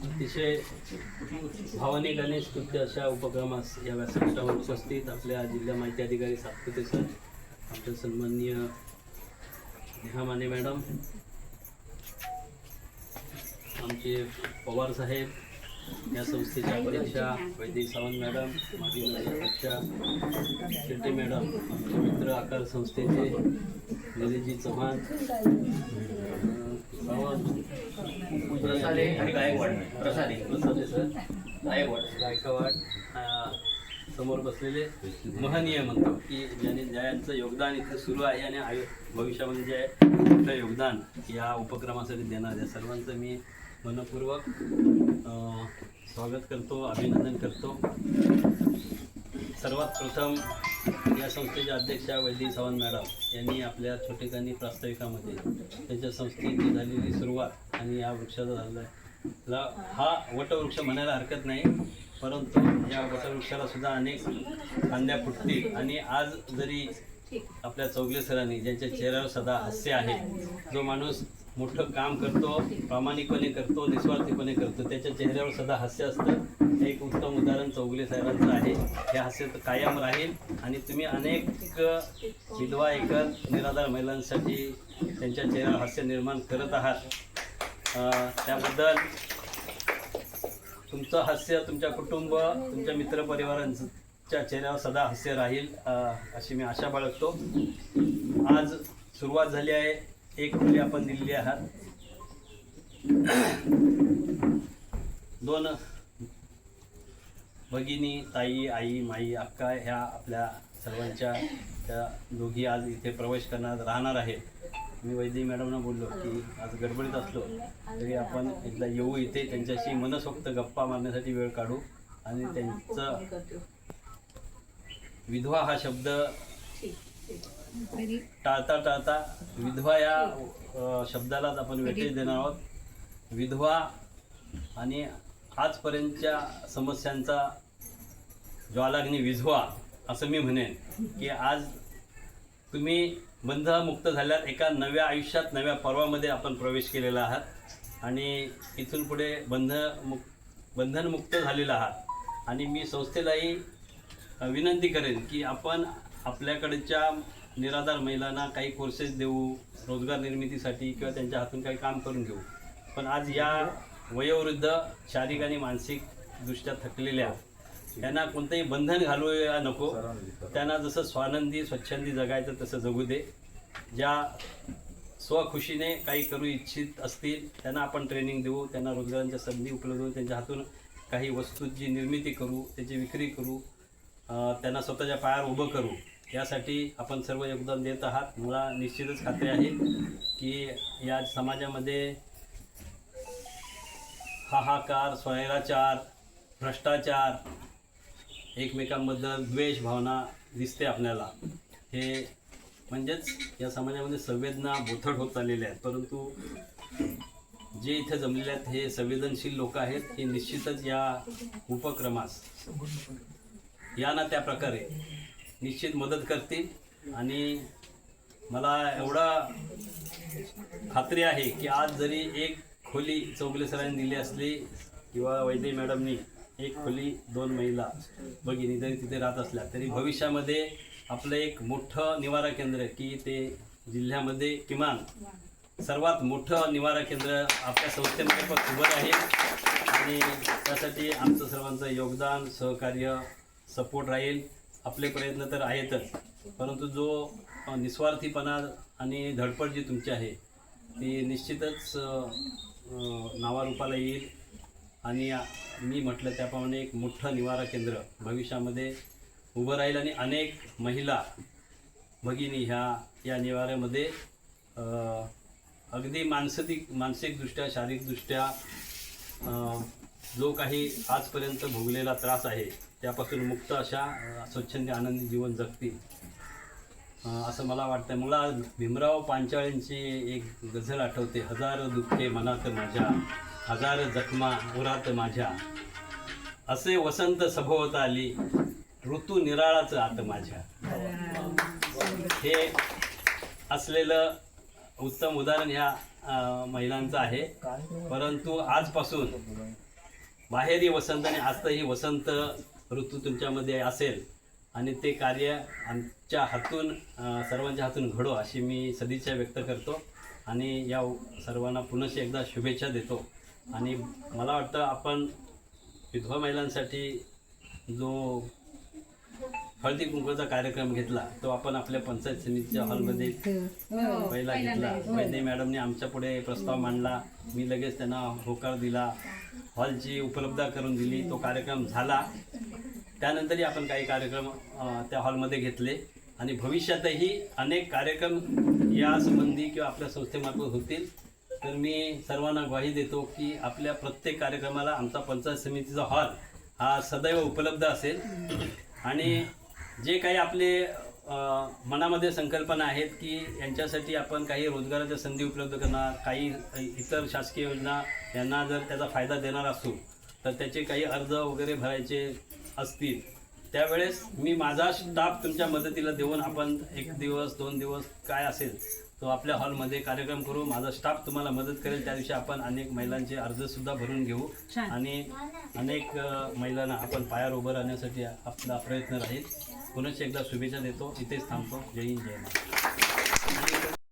अतिशय भावनिक आणि स्तुत्य अशा उपक्रमास या व्यासपीठावर उपस्थित आपल्या जिल्हा माहिती अधिकारी सातपुते सर, आमचे सन्माननीय नेहा माने मॅडम, आमचे पवार साहेब, या संस्थेच्या अध्यक्षा वैदिक सावंत मॅडम, माजी अध्यक्षा शेट्टी मॅडम, आमचे मित्र आकार संस्थेचे निलेशजी चव्हाण, गायकवाड, समोर बसलेले महनीय म्हणतो की ज्यांचं योगदान इथे सुरू आहे आणि भविष्यामध्ये जे मोठं योगदान या उपक्रमासाठी देणार या सर्वांचं मी मनपूर्वक स्वागत करतो, अभिनंदन करतो. सर्वात प्रथम या संस्थेच्या अध्यक्षा वैदिक सावंत मॅडम यांनी आपल्या छोटेखानी प्रास्ताविकामध्ये त्यांच्या संस्थेची झालेली सुरुवात आणि या वृक्षाचा झालेला हा वटवृक्ष म्हणायला हरकत नाही, परंतु या वटवृक्षाला सुद्धा अनेक फांद्या फुटतील. आणि आज जरी आपल्या चौगले सरांनी ज्यांच्या चेहऱ्यावर सदा हास्य आहे, जो माणूस मोठं काम करतो, प्रामाणिकपणे करतो, निस्वार्थीपणे करतो, त्याच्या चेहऱ्यावर सदा हास्य असतं. एक उत्तम उदाहरण चौगले साहेबांचं आहे. हे हास्य कायम राहील आणि तुम्ही अनेक विधवा एकर निराधार महिलांसाठी त्यांच्या चेहऱ्यावर हास्य निर्माण करत आहात. त्याबद्दल तुमचं हास्य तुमच्या कुटुंब, तुमच्या मित्रपरिवारांच्या चेहऱ्यावर सदा हास्य राहील अशी मी आशा बाळगतो. आज सुरुवात झाली आहे. एक खोली आपण दिलेली आहात. 2 भगिनी, ताई, आई, माई, अक्का ह्या आपल्या सर्वांच्या त्या दोघी आज इथे प्रवेश राहणार आहेत. मी वैदिक मॅडमना बोललो की आज गडबडीत असलो तरी आपण इथला येऊ, इथे त्यांच्याशी मनसोक्त गप्पा मारण्यासाठी वेळ काढू आणि त्यांचं विधवा हा शब्द टाळता विधवा या शब्दालाच आपण वेटेज देणार आहोत. विधवा आणि आजपर्यंतच्या समस्यांचा ज्वालाग्नी विझवा असं मी म्हणेन की आज तुम्ही बंधमुक्त झाल्यात. एका नव्या आयुष्यात, नव्या पर्वामध्ये आपण प्रवेश केलेला आहात आणि इथून पुढे बंधनमुक्त झालेला आहात. आणि मी संस्थेलाही विनंती करेन की आपण आपल्याकडच्या निराधार महिलांना काही कोर्सेस देऊ, रोजगार निर्मितीसाठी किंवा त्यांच्या हातून काही काम करून घेऊ. पण आज या वयोवृद्ध, शारीरिक आणि मानसिक दृष्ट्या थकलेल्या यांना कोणतंही बंधन घालूया नको. त्यांना जसं स्वानंदी स्वच्छंदी जगायचं तसं जगू दे. ज्या स्वखुशीने काही करू इच्छित असतील त्यांना आपण ट्रेनिंग देऊ, त्यांना रोजगारांच्या संधी उपलब्ध होऊ, त्यांच्या हातून काही वस्तूंची निर्मिती करू, त्याची विक्री करू, त्यांना स्वतःच्या पायावर उभं करू. यासाठी आपण सर्व योगदान देत आहात. मला निश्चितच खात्री आहे की या समाजामध्ये हाहाकार, स्वैराचार, भ्रष्टाचार, एकमेकांबद्दल द्वेष भावना दिसते आपल्याला. हे म्हणजेच या समाजामध्ये संवेदना बोथट होत चाललेल्या आहेत. परंतु जे इथे जमलेले आहेत हे संवेदनशील लोक आहेत. हे निश्चितच या उपक्रमास या ना त्या प्रकारे निश्चित मदत करतील. आणि मला एवढा खात्री आहे की आज जरी एक खोली चौगले सरांनी दिली असली किंवा वैद्य मॅडमनी एक खोली 2 महिला भगिनी जरी तिथे राहत असल्या तरी भविष्यामध्ये आपलं एक मोठं निवारा केंद्र की ते जिल्ह्यामध्ये किमान सर्वात मोठं निवारा केंद्र आपल्या संस्थेमध्ये पण उभं राहील. आणि त्यासाठी आमचं सर्वांचं योगदान, सहकार्य, सपोर्ट राहील. आपले प्रयत्न तर आहेतच, परंतु जो निस्वार्थीपणा आणि धडपड जी तुमची आहे ती निश्चितच नावारूपाला येईल. आणि मी म्हटलं त्याप्रमाणे एक मोठं निवारा केंद्र भविष्यामध्ये उभं राहील आणि अनेक महिला भगिनी या निवाऱ्यामध्ये अगदी मानसिकदृष्ट्या, शारीरिकदृष्ट्या जो काही आजपर्यंत भोगलेला त्रास आहे त्यापासून मुक्त अशा स्वच्छंदी आनंदी जीवन जगतील असं मला वाटतं. मला भीमराव पांचाळेंची एक गझल आठवते. 1000 दुःखे मनात माझ्या, 1000 जखमा उरात माझ्या, असे वसंत सभोवत आली, ऋतू निराळाच आत माझ्या. हे असलेलं उत्तम उदाहरण ह्या महिलांचा आहे, परंतु आजपासून बाहेरही वसंत आणि आजही वसंत ऋतू तुमच्यामध्ये असेल आणि ते कार्य आमच्या हातून सर्वांच्या हातून घडो अशी मी सदिच्छा व्यक्त करतो आणि या सर्वांना पुनश्च एकदा शुभेच्छा देतो. आणि मला वाटतं आपण विधवा महिलांसाठी जो हळदी कुंकवाचा कार्यक्रम घेतला तो आपण आपल्या पंचायत समितीच्या हॉलमध्ये पहिला घेतला. वैद्य मॅडमने आमच्या पुढे प्रस्ताव मांडला, मी लगेच त्यांना होकार दिला, हॉलची उपलब्ध करून दिली, तो कार्यक्रम झाला. त्यानंतरही आपण काही कार्यक्रम त्या हॉलमध्ये घेतले आणि भविष्यातही अनेक कार्यक्रम या संबंधी किंवा आपल्या संस्थेमार्फत होतील. तर मी सर्वांना ग्वाही देतो की आपल्या प्रत्येक कार्यक्रमाला आमचा पंचायत समितीचा हॉल हा सदैव उपलब्ध असेल आणि जे काही आपले मनामध्ये संकल्पना आहेत की यांच्यासाठी आपण काही रोजगाराच्या संधी उपलब्ध करणार, काही इतर शासकीय योजना यांना जर त्याचा फायदा देणार असू तर त्याचे काही अर्ज वगैरे भरायचे असतील त्यावेळेस मी माझा स्टाफ तुमच्या मदतीला देऊन आपण 1 दिवस 2 दिवस काय असेल तो आपल्या हॉलमध्ये कार्यक्रम करू. माझा स्टाफ तुम्हाला मदत करेल. त्या दिवशी आपण अनेक महिलांचे अर्जसुद्धा भरून घेऊ आणि अनेक महिलांना आपण पायावर उभं राहण्यासाठी आपला प्रयत्न राहील. पुनश्च एकदा शुभेच्छा देतो. इथेच थांबतो. जय हिंद, जय महाराष्ट्र.